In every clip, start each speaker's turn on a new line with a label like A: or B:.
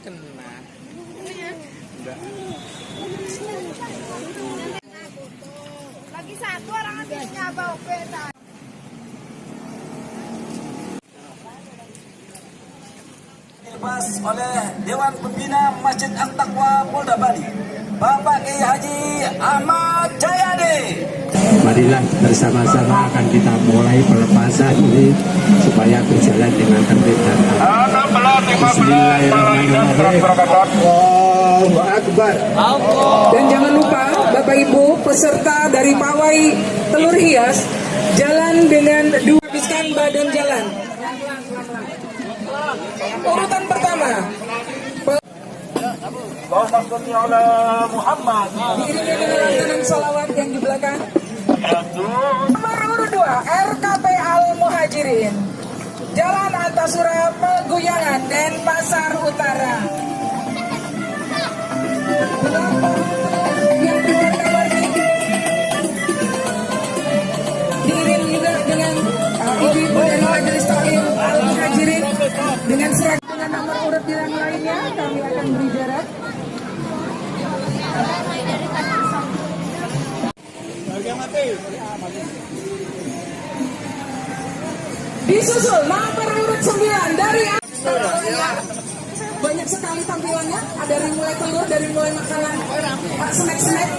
A: Kena. Enggak.
B: Lagi satu orang habisnya bawa peta.
C: Dibahas oleh Dewan Pembina Masjid At-Taqwa Polda Bali, Bapak Kiai Haji Ahmad Jayadi.
D: Marilah bersama-sama akan kita mulai pelepasan ini supaya berjalan dengan tertib dan aman. Bismillahirrahmanirrahim. Allahu Akbar.
E: Dan jangan lupa Bapak Ibu peserta dari pawai telur hias jalan dengan dua habiskan badan jalan. Urutan pertama.
C: Muhammad.
E: Diiringi dengan lantunan salawat yang di belakang. Nomor urut 2 RKP Al Muhajirin, Jalan Antasura Peguyangan dan Pasar Utara. Yang diberkahi diiringi juga dengan ibu-ibu dan majelis taklim Al Muhajirin dengan seragam. Dengan nomor urut yang lainnya kami akan beri jarak. Disusul nomor urut 9 dari banyak sekali tampilannya. Ada dari mulai telur, dari mulai makanan snack-snack.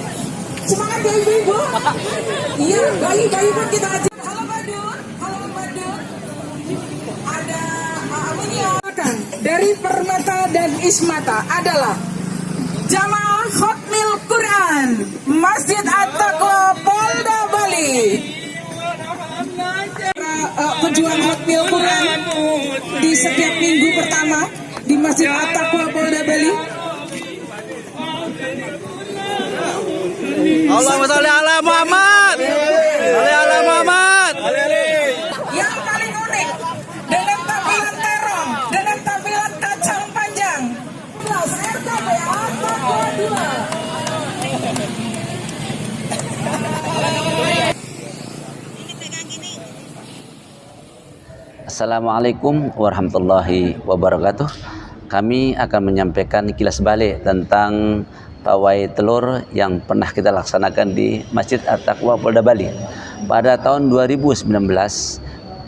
E: Semangat ya ibu-ibu. Iya, bayi-bayi pun kita ajak. Halo Badut, halo Badut. Ada menyiapkan dari Permata dan Ismata adalah Jamaah Khatmil Quran Masjid At-Taqwa Polda Bali. Pejuang Khatmil Quran di setiap minggu pertama di Masjid At-Taqwa Polda Bali.
A: Allahumma sholli ala Muhammad. Sholli ala Muhammad.
E: Yang paling unik dengan tampilan terong, dengan tampilan kacang panjang. RKP At-Taqwa 2.
F: Assalamualaikum warahmatullahi wabarakatuh. Kami akan menyampaikan kilas balik tentang pawai telur yang pernah kita laksanakan di Masjid At-Taqwa Polda Bali. Pada tahun 2019,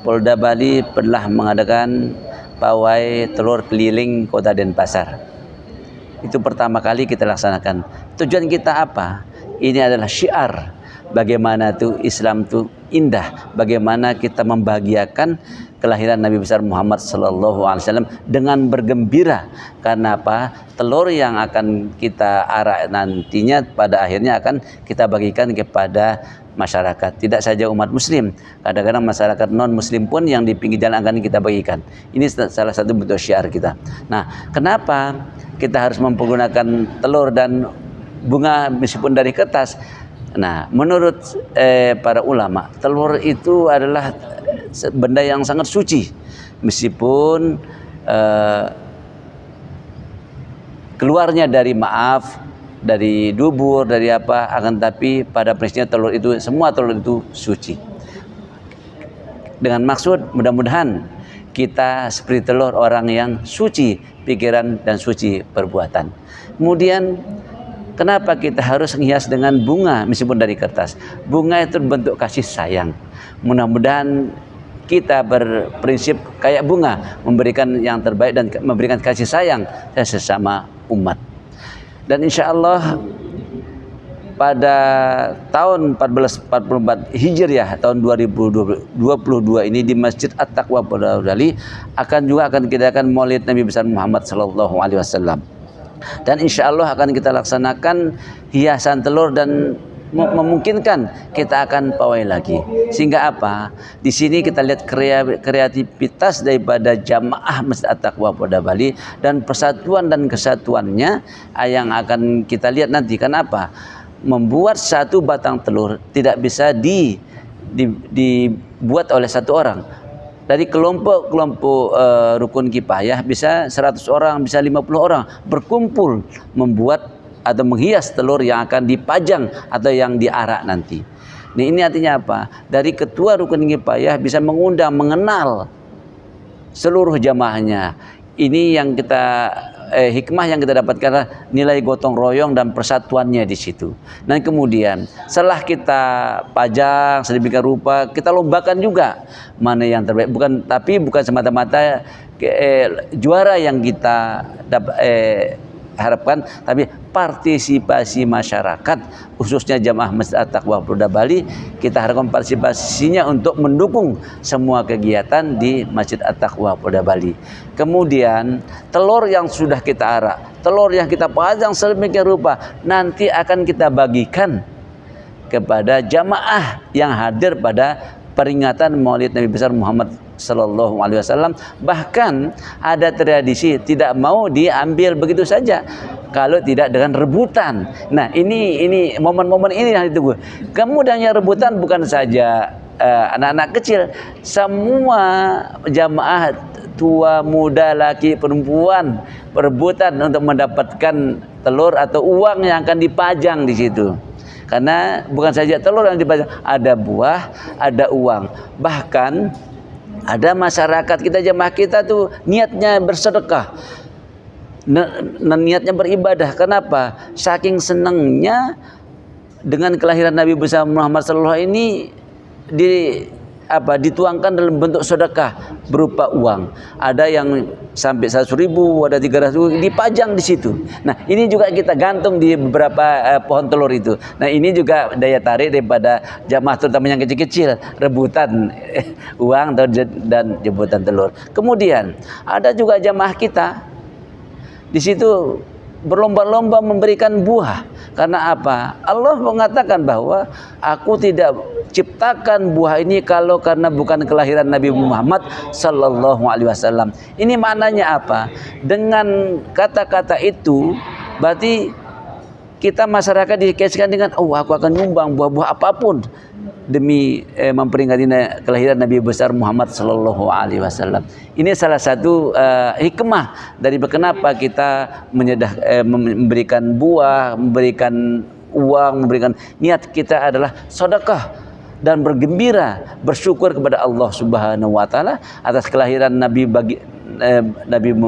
F: Polda Bali pernah mengadakan pawai telur keliling Kota Denpasar. Itu pertama kali kita laksanakan. Tujuan kita apa? Ini adalah syiar bagaimana tuh Islam tuh indah, bagaimana kita membahagiakan kelahiran Nabi besar Muhammad sallallahu alaihi wasallam dengan bergembira. Karena apa? Telur yang akan kita arak nantinya pada akhirnya akan kita bagikan kepada masyarakat, tidak saja umat muslim, kadang-kadang masyarakat non muslim pun yang di pinggir jalan akan kita bagikan. Ini salah satu bentuk syiar kita. Nah, kenapa kita harus menggunakan telur dan bunga meskipun dari kertas? Nah, menurut para ulama, telur itu adalah benda yang sangat suci, meskipun keluarnya dari dari dubur, dari apa, akan tapi pada prinsipnya telur itu, semua telur itu suci. Dengan maksud mudah-mudahan kita seperti telur orang yang suci pikiran dan suci perbuatan. Kemudian kenapa kita harus menghias dengan bunga meskipun dari kertas? Bunga itu bentuk kasih sayang. Mudah-mudahan kita berprinsip kayak bunga, memberikan yang terbaik dan memberikan kasih sayang sesama umat. Dan insya Allah pada tahun 1444 Hijriah, tahun 2022 ini di Masjid At-Taqwa Polda Bali akan kita akan Maulid Nabi besar Muhammad sallallahu alaihi wasallam. Dan insya Allah akan kita laksanakan hiasan telur dan memungkinkan kita akan pawai lagi. Sehingga apa? Di sini kita lihat kreativitas daripada jamaah Masjid At-Taqwa Polda Bali dan persatuan dan kesatuannya yang akan kita lihat nanti. Kenapa? Membuat satu batang telur tidak bisa dibuat oleh satu orang. Dari kelompok-kelompok rukun kifayah bisa 100 orang, bisa 50 orang berkumpul membuat atau menghias telur yang akan dipajang atau yang diarak nanti. Nah, ini artinya apa? Dari ketua rukun kifayah bisa mengundang, mengenal seluruh jamaahnya. Ini yang kita hikmah yang kita dapatkan adalah nilai gotong royong dan persatuannya di situ. Dan kemudian setelah kita pajang sedemikian rupa, kita lombakan juga mana yang terbaik. Bukan semata-mata juara yang kita harapkan, tapi partisipasi masyarakat khususnya jamaah Masjid At-Taqwa Polda Bali, kita harapkan partisipasinya untuk mendukung semua kegiatan di Masjid At-Taqwa Polda Bali. Kemudian telur yang sudah kita arak, telur yang kita pajang sedemikian rupa nanti akan kita bagikan kepada jamaah yang hadir pada peringatan Maulid Nabi besar Muhammad Sallallahu Alaihi Wasallam. Bahkan ada tradisi tidak mau diambil begitu saja kalau tidak dengan rebutan. Nah, ini momen-momen ini yang ditunggu. Kemudian yang rebutan bukan saja anak-anak kecil, semua jamaah tua, muda, laki, perempuan perebutan untuk mendapatkan telur atau uang yang akan dipajang di situ. Karena bukan saja telur yang dipajang, ada buah, ada uang. Bahkan ada masyarakat kita, jemaah kita tuh niatnya bersedekah, niatnya beribadah. Kenapa? Saking senangnya dengan kelahiran Nabi besar Muhammad sallallahu ini dituangkan dalam bentuk sedekah berupa uang. Ada yang sampai 100.000, ada 300.000 dipajang di situ. Nah, ini juga kita gantung di beberapa pohon telur itu. Nah, ini juga daya tarik daripada jamaah terutama yang kecil-kecil, rebutan uang dan jemputan telur. Kemudian ada juga jamaah kita di situ berlomba-lomba memberikan buah. Karena apa? Allah mengatakan bahwa aku tidak ciptakan buah ini kalau karena bukan kelahiran Nabi Muhammad Sallallahu Alaihi Wasallam. Ini maknanya apa? Dengan kata-kata itu berarti kita masyarakat dikaitkan dengan aku akan nyumbang buah-buah apapun demi memperingati kelahiran Nabi besar Muhammad Sallallahu Alaihi Wasallam. Ini salah satu hikmah dari kenapa kita memberikan buah, memberikan uang, memberikan niat kita adalah sedekah dan bergembira, bersyukur kepada Allah Subhanahu wa taala atas kelahiran Nabi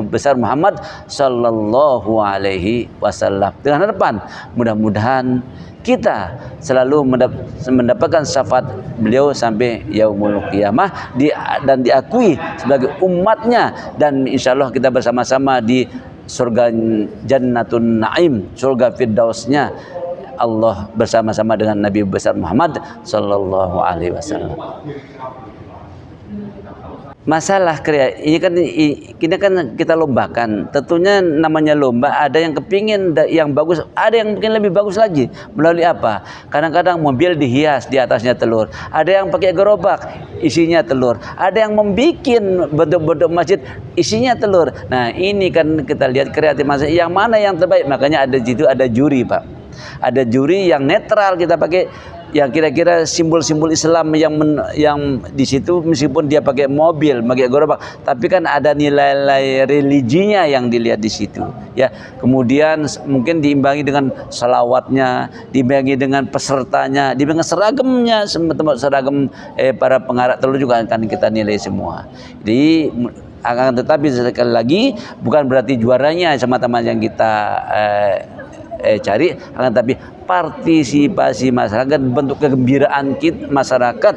F: besar Muhammad Sallallahu Alaihi Wasallam. Dengan harapan mudah-mudahan kita selalu mendapatkan syafaat beliau sampai yaumul qiyamah dan diakui sebagai umatnya, dan insyaallah kita bersama-sama di surga Jannatun Naim, surga Firdausnya Allah bersama-sama dengan Nabi besar Muhammad Sallallahu Alaihi Wasallam. Masalah ini kan kita lombakan. Tentunya namanya lomba, ada yang kepingin yang bagus, ada yang mungkin lebih bagus lagi. Melalui apa? Kadang-kadang mobil dihias di atasnya telur. Ada yang pakai gerobak isinya telur. Ada yang membuat bentuk-bentuk masjid isinya telur. Nah, ini kan kita lihat kreatif masjid yang mana yang terbaik. Makanya ada di situ ada juri, Pak. Ada juri yang netral kita pakai, yang kira-kira simbol-simbol Islam yang di situ, meskipun dia pakai mobil, pakai gerobak, tapi kan ada nilai-nilai religinya yang dilihat di situ. Ya, kemudian mungkin diimbangi dengan salawatnya, diimbangi dengan pesertanya, diimbangi seragamnya, seragam para pengarak telur juga akan kita nilai semua. Jadi akan tetapi sekali lagi bukan berarti juaranya semata-mata yang kita cari, akan tapi partisipasi masyarakat, bentuk kegembiraan kita masyarakat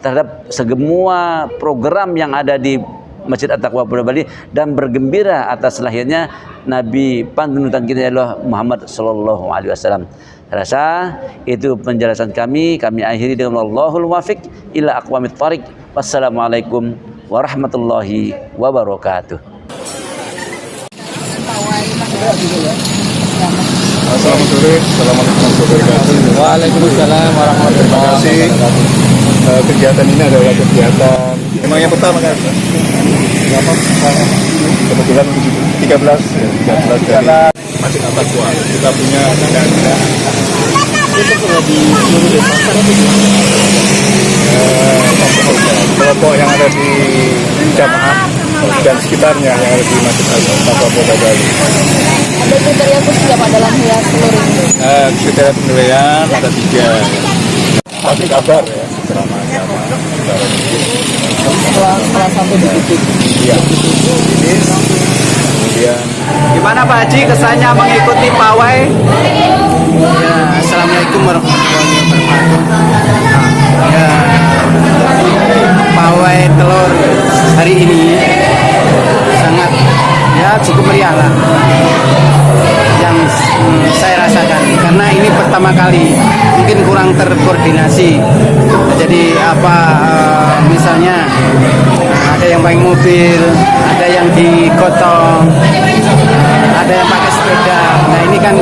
F: terhadap semua program yang ada di Masjid At-Taqwa Polda Bali dan bergembira atas lahirnya Nabi panutan kita adalah Muhammad Sallallahu Alaihi Wasallam. Rasa itu penjelasan kami akhiri dengan Allahul Muwaffiq ila aqwamit thariq. Wassalamualaikum warahmatullahi wabarakatuh.
G: Selamat sore, assalamualaikum warahmatullahi wabarakatuh.
A: Waalaikumsalam warahmatullahi wabarakatuh.
G: Terima kasih. Kegiatan ini adalah kegiatan memang yang pertama kan? Berapa? Kebetulan 13 dari Masjid At-Taqwa. Kita punya kelompok yang ada di jamaah dan sekitarnya yang ada di Masjid At-Taqwa Polda Bali.
B: Ada kriteria khusus ya Pak dalam hias telur ini?
G: Kriteria penilaian ada 3. kasih kabar ya bersama-sama
A: Setelah sampai di titik.
G: iya finish kemudian
A: Gimana Pak Haji kesannya mengikuti pawai?
H: Ya, Assalamualaikum warahmatullahi wabarakatuh. Ya, pawai telur hari ini sangat ya cukup meriah lah yang saya rasakan karena ini pertama kali mungkin kurang terkoordinasi. Jadi misalnya ada yang pakai mobil, ada yang digotong, ada yang pakai sepeda. Nah ini kan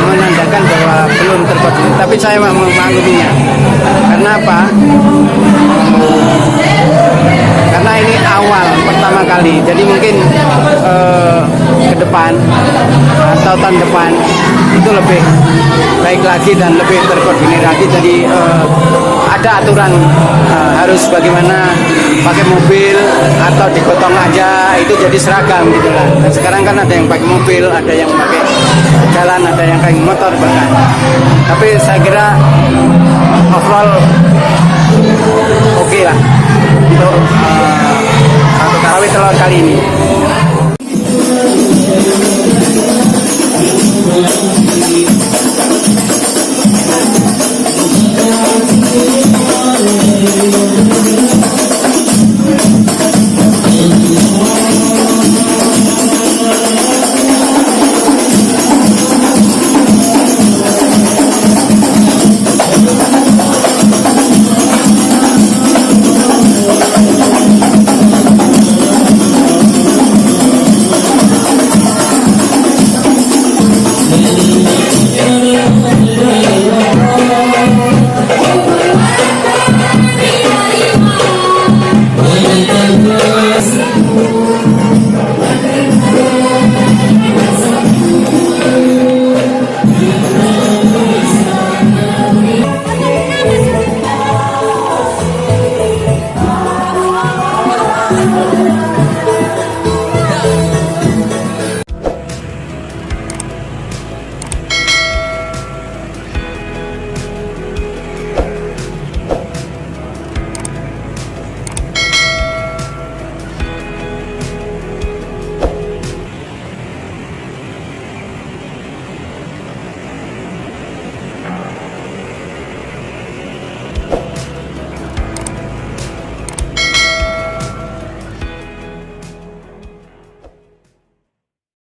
H: menandakan bahwa belum terkoordinasi. Tapi saya mengakui-nya. Karena apa? Karena ini awal pertama kali. Jadi mungkin ke depan atau tahun depan itu lebih baik lagi dan lebih terkoordinir lagi. Jadi ada aturan harus bagaimana pakai mobil atau digotong aja itu jadi seragam gitu lah. Dan sekarang kan ada yang pakai mobil, ada yang pakai jalan, ada yang pakai motor bahkan. Tapi saya kira overall oke lah untuk pawai telur kali ini.